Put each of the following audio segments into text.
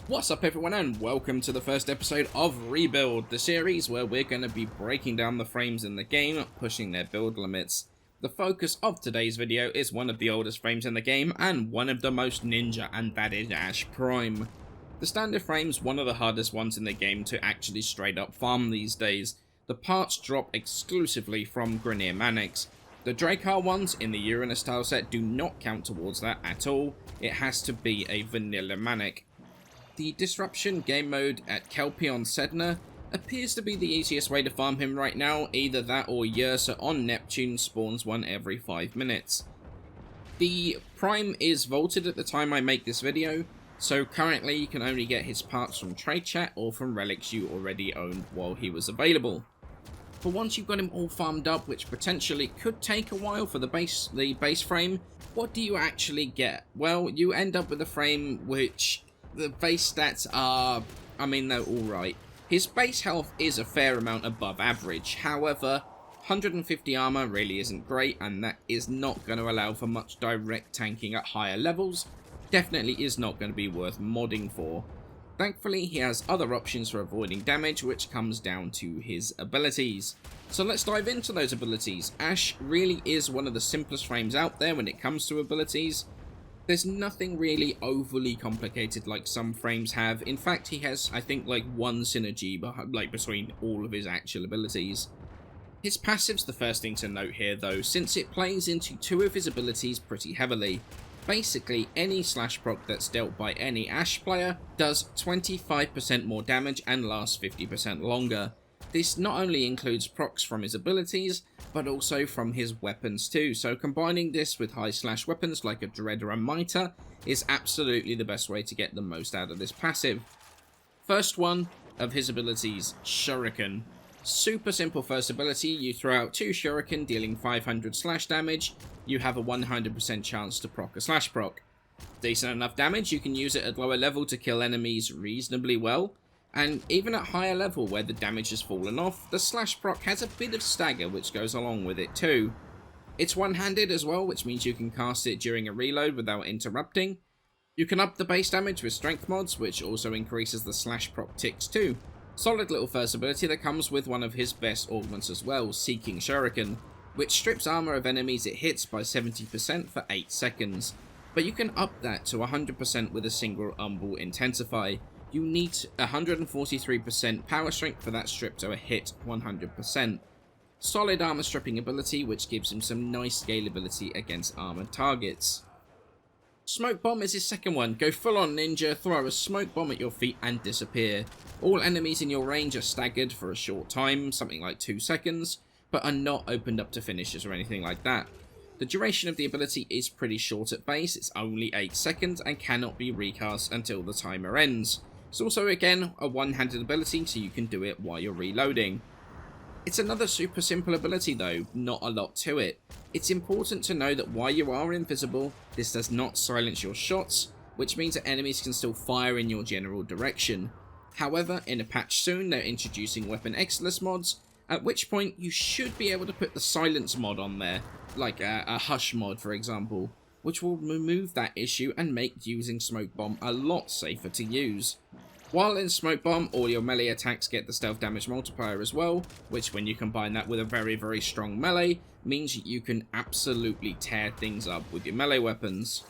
What's up everyone, and welcome to the first episode of Rebuild, the series where we're going to be breaking down the frames in the game, pushing their build limits. The focus of today's video is one of the oldest frames in the game, and one of the most ninja, and that is Ash Prime. The standard frame's one of the hardest ones in the game to actually straight up farm these days. The parts drop exclusively from Grineer Mannix. The Drakkar ones in the Uranus style set do not count towards that at all. It has to be a vanilla Manic. The Disruption game mode at Kelpion Sedna appears to be the easiest way to farm him right now. Either that or Ursa on Neptune spawns one every 5 minutes. The Prime is vaulted at the time I make this video, so currently you can only get his parts from Trade Chat or from relics you already owned while he was available. But once you've got him all farmed up, which potentially could take a while for the base frame, what do you actually get? Well, you end up with a frame which the base stats are, they're alright. His base health is a fair amount above average, however, 150 armor really isn't great, and that is not going to allow for much direct tanking at higher levels. Definitely is not going to be worth modding for. Thankfully, he has other options for avoiding damage, which comes down to his abilities. So let's dive into those abilities. Ash really is one of the simplest frames out there when it comes to abilities. There's nothing really overly complicated like some frames have. In fact, he has, I think, like one synergy between all of his actual abilities. His passive's the first thing to note here though, since it plays into two of his abilities pretty heavily. Basically, any slash proc that's dealt by any Ash player does 25% more damage and lasts 50% longer. This not only includes procs from his abilities, but also from his weapons too, so combining this with high slash weapons like a Dread or a Mitre is absolutely the best way to get the most out of this passive. First one of his abilities, Shuriken. Super simple first ability, you throw out 2 Shuriken dealing 500 slash damage, you have a 100% chance to proc a slash proc. Decent enough damage, you can use it at lower level to kill enemies reasonably well, and even at higher level where the damage has fallen off, the slash proc has a bit of stagger which goes along with it too. It's one-handed as well, which means you can cast it during a reload without interrupting. You can up the base damage with strength mods, which also increases the slash proc ticks too. Solid little first ability that comes with one of his best augments as well, Seeking Shuriken, which strips armor of enemies it hits by 70% for 8 seconds. But you can up that to 100% with a single Umbral Intensify. You need 143% power strength for that strip to a hit 100%. Solid armor stripping ability, which gives him some nice scalability against armored targets. Smoke Bomb is his second one. Go full on ninja, throw a smoke bomb at your feet and disappear. All enemies in your range are staggered for a short time, something like 2 seconds, but are not opened up to finishes or anything like that. The duration of the ability is pretty short at base, it's only 8 seconds and cannot be recast until the timer ends. It's also again a one-handed ability, so you can do it while you're reloading. It's another super simple ability though, not a lot to it. It's important to know that while you are invisible, this does not silence your shots, which means that enemies can still fire in your general direction. However, in a patch soon they're introducing Weapon Excellence mods, at which point you should be able to put the silence mod on there, like a hush mod for example, which will remove that issue and make using Smoke Bomb a lot safer to use. While in Smoke Bomb, all your melee attacks get the stealth damage multiplier as well, which when you combine that with a very strong melee, means you can absolutely tear things up with your melee weapons.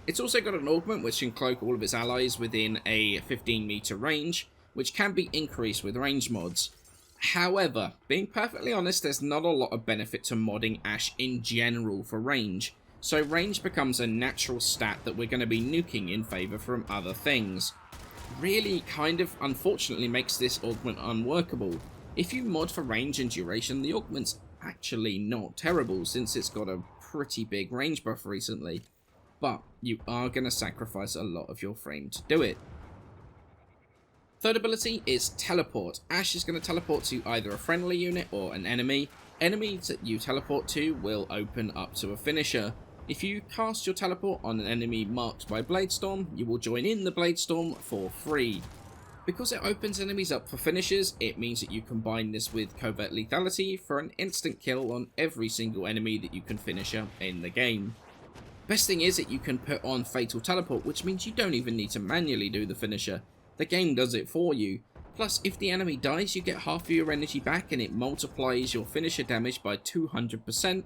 It's also got an augment which can cloak all of its allies within a 15 meter range, which can be increased with range mods. However, being perfectly honest, there's not a lot of benefit to modding Ash in general for range, so range becomes a natural stat that we're going to be nuking in favour from other things. Really kind of unfortunately makes this augment unworkable. If you mod for range and duration, the augment's actually not terrible since it's got a pretty big range buff recently, but you are going to sacrifice a lot of your frame to do it. Third ability is Teleport. Ash is going to teleport to either a friendly unit or an enemy. Enemies that you teleport to will open up to a finisher. If you cast your teleport on an enemy marked by Bladestorm, you will join in the Bladestorm for free. Because it opens enemies up for finishes, it means that you combine this with Covert Lethality for an instant kill on every single enemy that you can finisher in the game. Best thing is that you can put on Fatal Teleport, which means you don't even need to manually do the finisher. the game does it for you. Plus, if the enemy dies, you get half of your energy back and it multiplies your finisher damage by 200%,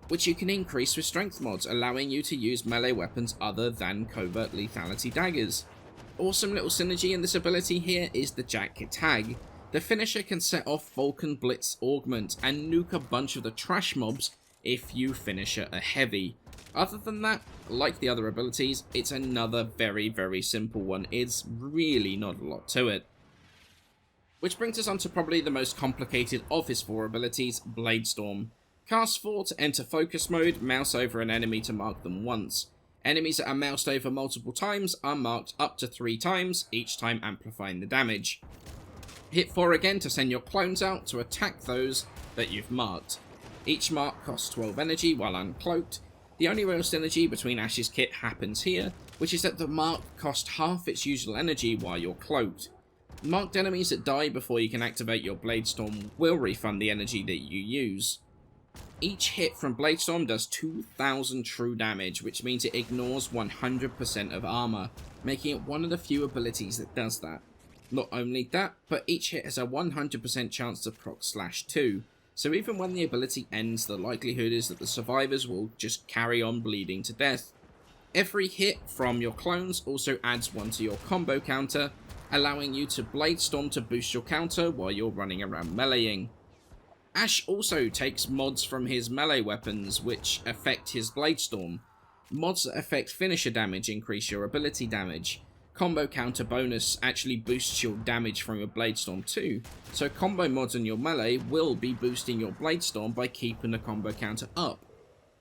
which you can increase with strength mods, allowing you to use melee weapons other than covert lethality daggers. Awesome little synergy in this ability here is the Jack tag. The finisher can set off Vulcan Blitz Augment and nuke a bunch of the trash mobs if you finisher a heavy. Other than that, like the other abilities, it's another very simple one. It's really not a lot to it. Which brings us on to probably the most complicated of his 4 abilities, Bladestorm. Cast 4 to enter focus mode, mouse over an enemy to mark them once. Enemies that are moused over multiple times are marked up to 3 times, each time amplifying the damage. Hit 4 again to send your clones out to attack those that you've marked. Each mark costs 12 energy while uncloaked. The only real synergy between Ash's kit happens here, which is that the mark costs half its usual energy while you're cloaked. Marked enemies that die before you can activate your Bladestorm will refund the energy that you use. Each hit from Bladestorm does 2000 true damage, which means it ignores 100% of armor, making it one of the few abilities that does that. Not only that, but each hit has a 100% chance to proc /2, so even when the ability ends, the likelihood is that the survivors will just carry on bleeding to death. Every hit from your clones also adds 1 to your combo counter, allowing you to Bladestorm to boost your counter while you're running around meleeing. Ash also takes mods from his melee weapons which affect his Bladestorm. Mods that affect finisher damage increase your ability damage. Combo counter bonus actually boosts your damage from your Bladestorm too, so combo mods on your melee will be boosting your Bladestorm by keeping the combo counter up.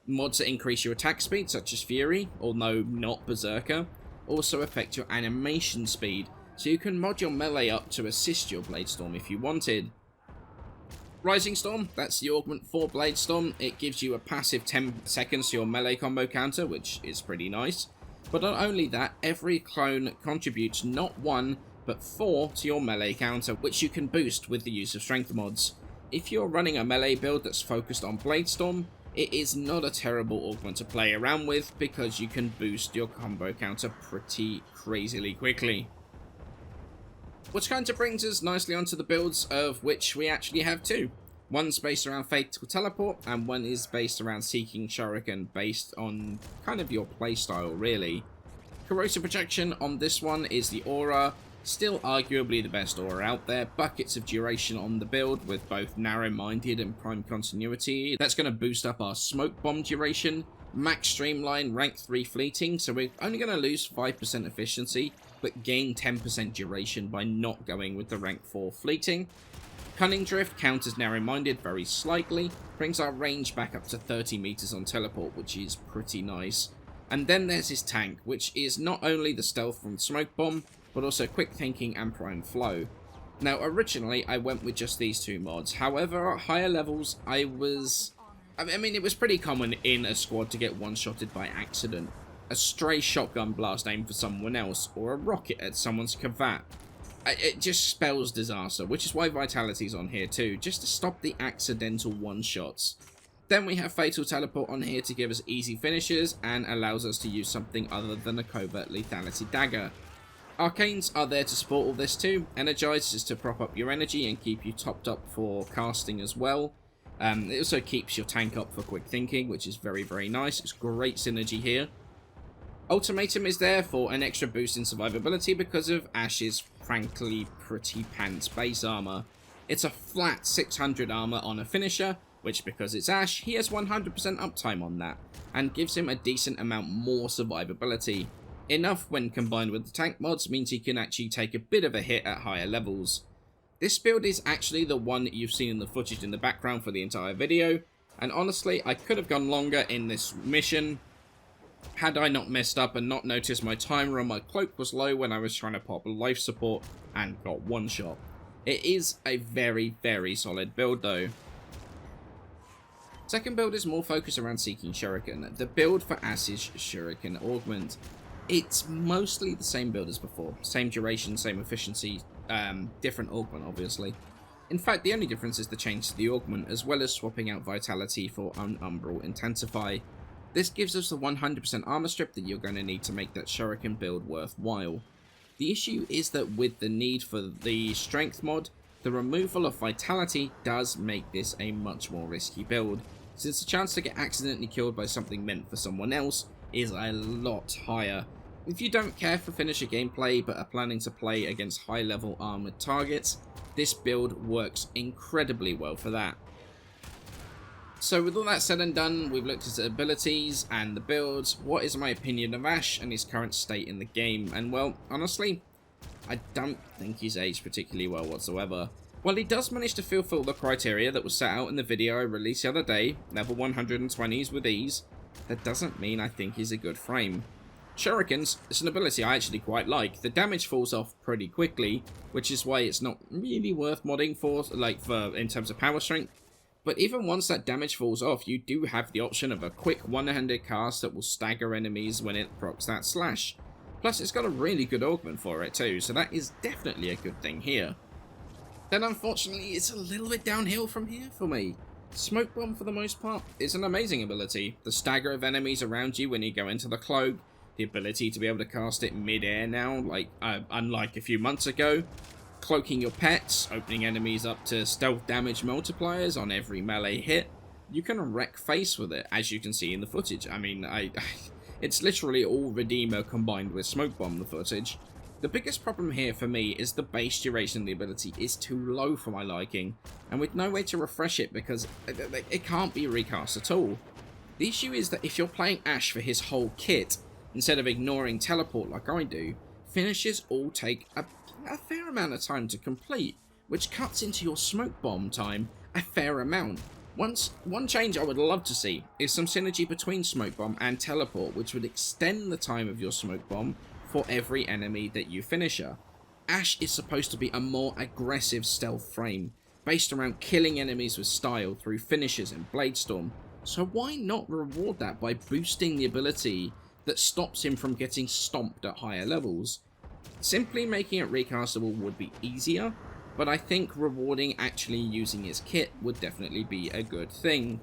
Mods that increase your attack speed, such as Fury, although not Berserker, also affect your animation speed, so you can mod your melee up to assist your Bladestorm if you wanted. Rising Storm, that's the augment for Bladestorm. It gives you a passive 10 seconds to your melee combo counter, which is pretty nice. But not only that, every clone contributes not 1, but 4 to your melee counter, which you can boost with the use of strength mods. If you're running a melee build that's focused on Bladestorm, it is not a terrible augment to play around with, because you can boost your combo counter pretty crazily quickly. Which kind of brings us nicely onto the builds, of which we actually have 2. One's based around Fatal Teleport, and one is based around Seeking Shuriken, based on kind of your playstyle, really. Corrosive Projection on this one is the Aura, still arguably the best Aura out there. Buckets of duration on the build, with both Narrow-Minded and Prime Continuity. That's going to boost up our Smoke Bomb duration. Max Streamline, Rank 3 Fleeting, so we're only going to lose 5% efficiency, but gain 10% duration by not going with the Rank 4 Fleeting. Cunning Drift counters Narrow-Minded very slightly, brings our range back up to 30 meters on teleport, which is pretty nice. And then there's his tank, which is not only the stealth from Smoke Bomb, but also Quick Thinking and Prime Flow. Now originally I went with just these 2 mods, however at higher levels I mean it was pretty common in a squad to get one-shotted by accident. A stray shotgun blast aimed for someone else, or a rocket at someone's cravat. It just spells disaster, which is why Vitality's on here too, just to stop the accidental one-shots. Then we have Fatal Teleport on here to give us easy finishes, and allows us to use something other than a covert lethality dagger. Arcanes are there to support all this too. Energize is to prop up your energy and keep you topped up for casting as well. It also keeps your tank up for Quick Thinking, which is very nice. It's great synergy here. Ultimatum is there for an extra boost in survivability because of Ash's frankly pretty pants base armor. It's a flat 600 armor on a finisher, which because it's Ash, he has 100% uptime on that, and gives him a decent amount more survivability. Enough when combined with the tank mods means he can actually take a bit of a hit at higher levels. This build is actually the one that you've seen in the footage in the background for the entire video, and honestly I could have gone longer in this mission had I not messed up and not noticed my timer on my cloak was low when I was trying to pop life support and got one shot. It is a very solid build though. Second build is more focused around Seeking Shuriken, the build for Ash's Shuriken Augment. It's mostly the same build as before, same duration, same efficiency, different augment obviously. In fact, the only difference is the change to the augment, as well as swapping out Vitality for Umbral Intensify. This gives us the 100% armor strip that you're going to need to make that Shuriken build worthwhile. The issue is that with the need for the strength mod, the removal of vitality does make this a much more risky build, since the chance to get accidentally killed by something meant for someone else is a lot higher. If you don't care for finisher gameplay but are planning to play against high level armoured targets, this build works incredibly well for that. So with all that said and done, we've looked at the abilities and the builds. What is my opinion of Ash and his current state in the game? And well, honestly, I don't think he's aged particularly well whatsoever. While he does manage to fulfill the criteria that was set out in the video I released the other day, level 120s with ease, that doesn't mean I think he's a good frame. Shurikens is an ability I actually quite like. The damage falls off pretty quickly, which is why it's not really worth modding for in terms of power strength. But even once that damage falls off, you do have the option of a quick one-handed cast that will stagger enemies when it procs that slash. Plus, it's got a really good augment for it too, so that is definitely a good thing here. Then unfortunately, it's a little bit downhill from here for me. Smoke Bomb, for the most part, is an amazing ability. The stagger of enemies around you when you go into the cloak, the ability to be able to cast it mid-air now, unlike a few months ago, cloaking your pets, opening enemies up to stealth damage multipliers on every melee hit. You can wreck face with it, as you can see in the footage. I mean, it's literally all Redeemer combined with Smoke Bomb, the footage. The biggest problem here for me is the base duration of the ability is too low for my liking, and with no way to refresh it because it can't be recast at all. The issue is that if you're playing Ash for his whole kit, instead of ignoring teleport like I do, finishes all take a fair amount of time to complete, which cuts into your Smoke Bomb time a fair amount. One change I would love to see is some synergy between Smoke Bomb and teleport, which would extend the time of your Smoke Bomb for every enemy that you finisher. Ash is supposed to be a more aggressive stealth frame, based around killing enemies with style through finishes and Bladestorm, so why not reward that by boosting the ability that stops him from getting stomped at higher levels? Simply making it recastable would be easier, but I think rewarding actually using his kit would definitely be a good thing.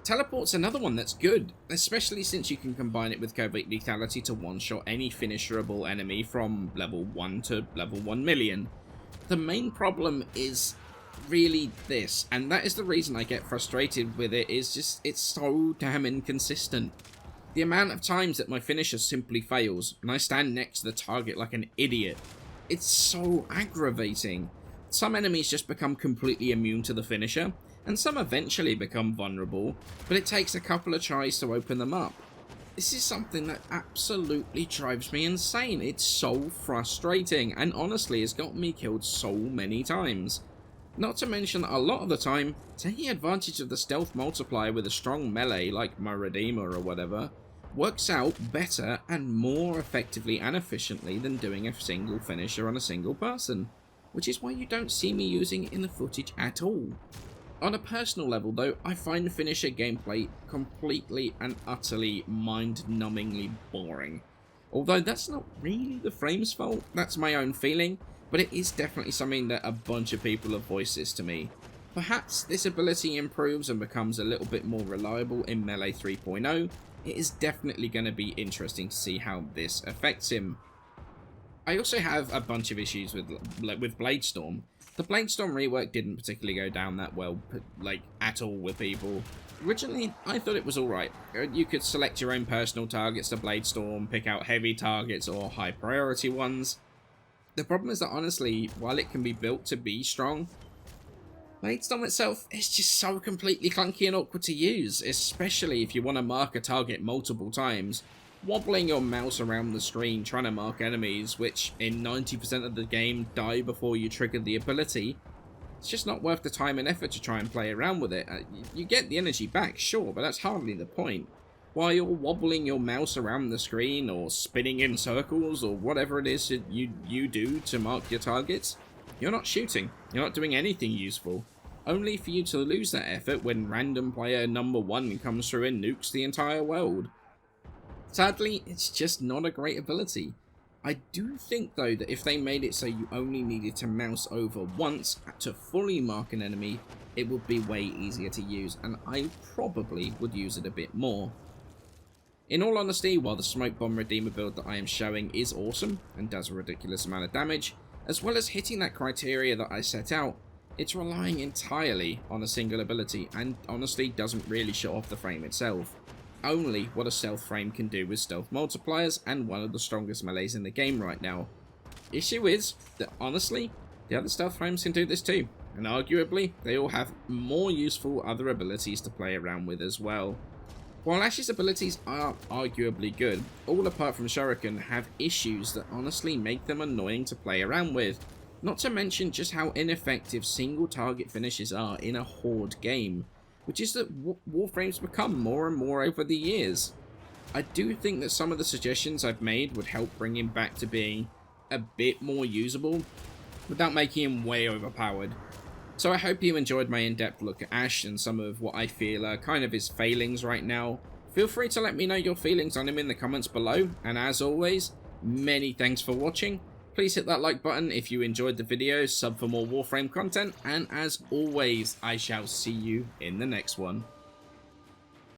Teleport's another one that's good, especially since you can combine it with Covert Lethality to one-shot any finisherable enemy from level 1 to level 1 million. The main problem is really this, and that is the reason I get frustrated with it, is just it's so damn inconsistent. The amount of times that my finisher simply fails, and I stand next to the target like an idiot, it's so aggravating. Some enemies just become completely immune to the finisher, and some eventually become vulnerable, but it takes a couple of tries to open them up. This is something that absolutely drives me insane. It's so frustrating, and honestly has got me killed so many times. Not to mention that a lot of the time, taking advantage of the stealth multiplier with a strong melee like my Redeemer or whatever, works out better and more effectively and efficiently than doing a single finisher on a single person, which is why you don't see me using it in the footage at all. On a personal level though, I find the finisher gameplay completely and utterly mind-numbingly boring. Although that's not really the frame's fault, that's my own feeling, but it is definitely something that a bunch of people have voiced this to me. Perhaps this ability improves and becomes a little bit more reliable in Melee 3.0, it is definitely going to be interesting to see how this affects him. I also have a bunch of issues with Bladestorm. The Bladestorm rework didn't particularly go down that well, at all with people. Originally, I thought it was alright. You could select your own personal targets to Bladestorm, pick out heavy targets or high priority ones. The problem is that honestly, while it can be built to be strong, Bladestorm itself is just so completely clunky and awkward to use, especially if you want to mark a target multiple times. Wobbling your mouse around the screen trying to mark enemies, which in 90% of the game die before you trigger the ability, it's just not worth the time and effort to try and play around with it. You get the energy back, sure, but that's hardly the point. While you're wobbling your mouse around the screen or spinning in circles or whatever it is that you do to mark your targets, you're not shooting, you're not doing anything useful, only for you to lose that effort when random player number 1 comes through and nukes the entire world. Sadly, it's just not a great ability. I do think though that if they made it so you only needed to mouse over once to fully mark an enemy, it would be way easier to use, and I probably would use it a bit more. In all honesty, while the Smoke Bomb Redeemer build that I am showing is awesome and does a ridiculous amount of damage, as well as hitting that criteria that I set out, it's relying entirely on a single ability and honestly doesn't really show off the frame itself. Only what a stealth frame can do with stealth multipliers and one of the strongest melees in the game right now. Issue is that honestly, the other stealth frames can do this too, and arguably they all have more useful other abilities to play around with as well. While Ash's abilities are arguably good, all apart from Shuriken have issues that honestly make them annoying to play around with. Not to mention just how ineffective single target finishes are in a horde game, which is that Warframe's become more and more over the years. I do think that some of the suggestions I've made would help bring him back to being a bit more usable, without making him way overpowered. So I hope you enjoyed my in-depth look at Ash and some of what I feel are kind of his failings right now. Feel free to let me know your feelings on him in the comments below, and as always, many thanks for watching. Please hit that like button if you enjoyed the video, sub for more Warframe content, and as always, I shall see you in the next one.